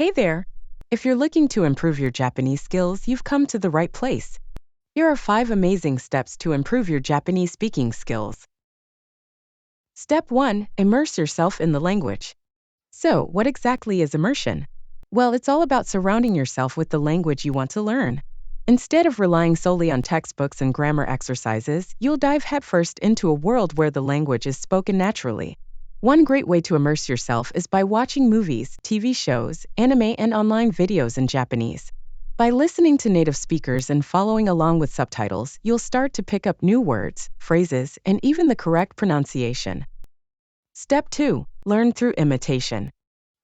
Hey there! If you're looking to improve your Japanese skills, you've come to the right place. Here are 5 amazing steps to improve your Japanese speaking skills. Step 1. Immerse yourself in the language. So, what exactly is immersion? Well, it's all about surrounding yourself with the language you want to learn. Instead of relying solely on textbooks and grammar exercises, you'll dive headfirst into a world where the language is spoken naturally. One great way to immerse yourself is by watching movies, TV shows, anime, and online videos in Japanese. By listening to native speakers and following along with subtitles, you'll start to pick up new words, phrases, and even the correct pronunciation. Step 2. Learn through imitation.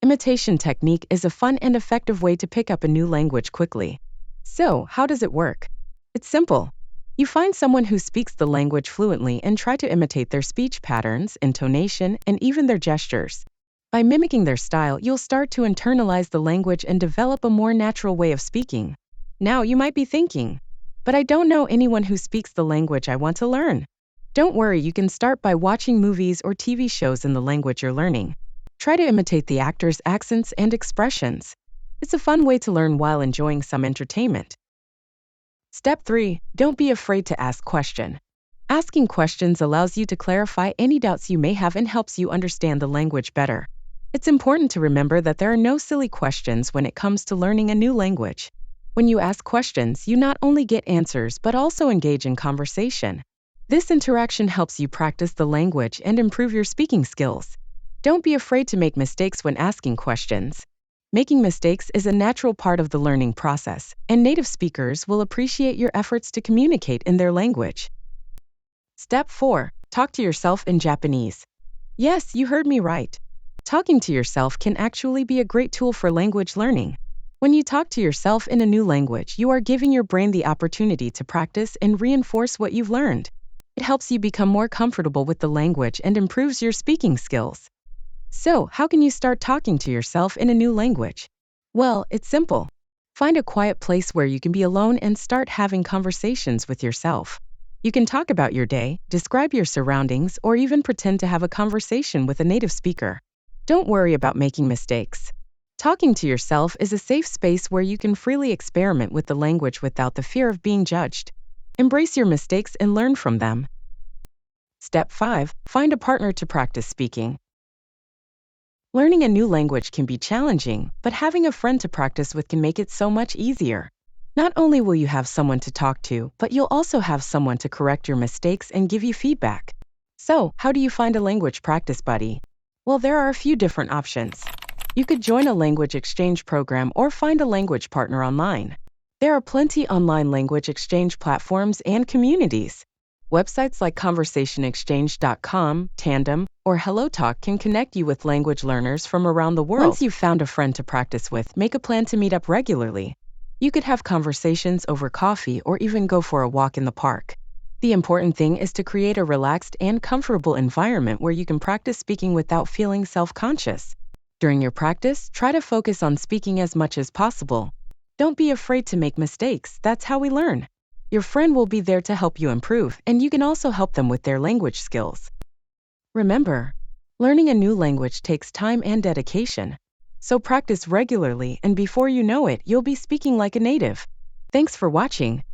Imitation technique is a fun and effective way to pick up a new language quickly. So, how does it work? It's simple. You find someone who speaks the language fluently and try to imitate their speech patterns, intonation, and even their gestures. By mimicking their style, you'll start to internalize the language and develop a more natural way of speaking. Now, you might be thinking, but I don't know anyone who speaks the language I want to learn. Don't worry, you can start by watching movies or TV shows in the language you're learning. Try to imitate the actors' accents and expressions. It's a fun way to learn while enjoying some entertainment. Step 3. Don't be afraid to ask questions. Asking questions allows you to clarify any doubts you may have and helps you understand the language better. It's important to remember that there are no silly questions when it comes to learning a new language. When you ask questions, you not only get answers but also engage in conversation. This interaction helps you practice the language and improve your speaking skills. Don't be afraid to make mistakes when asking questions. Making mistakes is a natural part of the learning process, and native speakers will appreciate your efforts to communicate in their language. Step 4. Talk to yourself in Japanese. Yes, you heard me right. Talking to yourself can actually be a great tool for language learning. When you talk to yourself in a new language, you are giving your brain the opportunity to practice and reinforce what you've learned. It helps you become more comfortable with the language and improves your speaking skills. So, how can you start talking to yourself in a new language? Well, it's simple. Find a quiet place where you can be alone and start having conversations with yourself. You can talk about your day, describe your surroundings, or even pretend to have a conversation with a native speaker. Don't worry about making mistakes. Talking to yourself is a safe space where you can freely experiment with the language without the fear of being judged. Embrace your mistakes and learn from them. Step 5. Find a partner to practice speaking. Learning a new language can be challenging, but having a friend to practice with can make it so much easier. Not only will you have someone to talk to, but you'll also have someone to correct your mistakes and give you feedback. So, how do you find a language practice buddy? Well, there are a few different options. You could join a language exchange program or find a language partner online. There are plenty online language exchange platforms and communities. Websites like conversationexchange.com, Tandem, or HelloTalk can connect you with language learners from around the world. Once you've found a friend to practice with, make a plan to meet up regularly. You could have conversations over coffee or even go for a walk in the park. The important thing is to create a relaxed and comfortable environment where you can practice speaking without feeling self-conscious. During your practice, try to focus on speaking as much as possible. Don't be afraid to make mistakes, that's how we learn. Your friend will be there to help you improve, and you can also help them with their language skills. Remember, learning a new language takes time and dedication. So practice regularly, and before you know it, you'll be speaking like a native. Thanks for watching.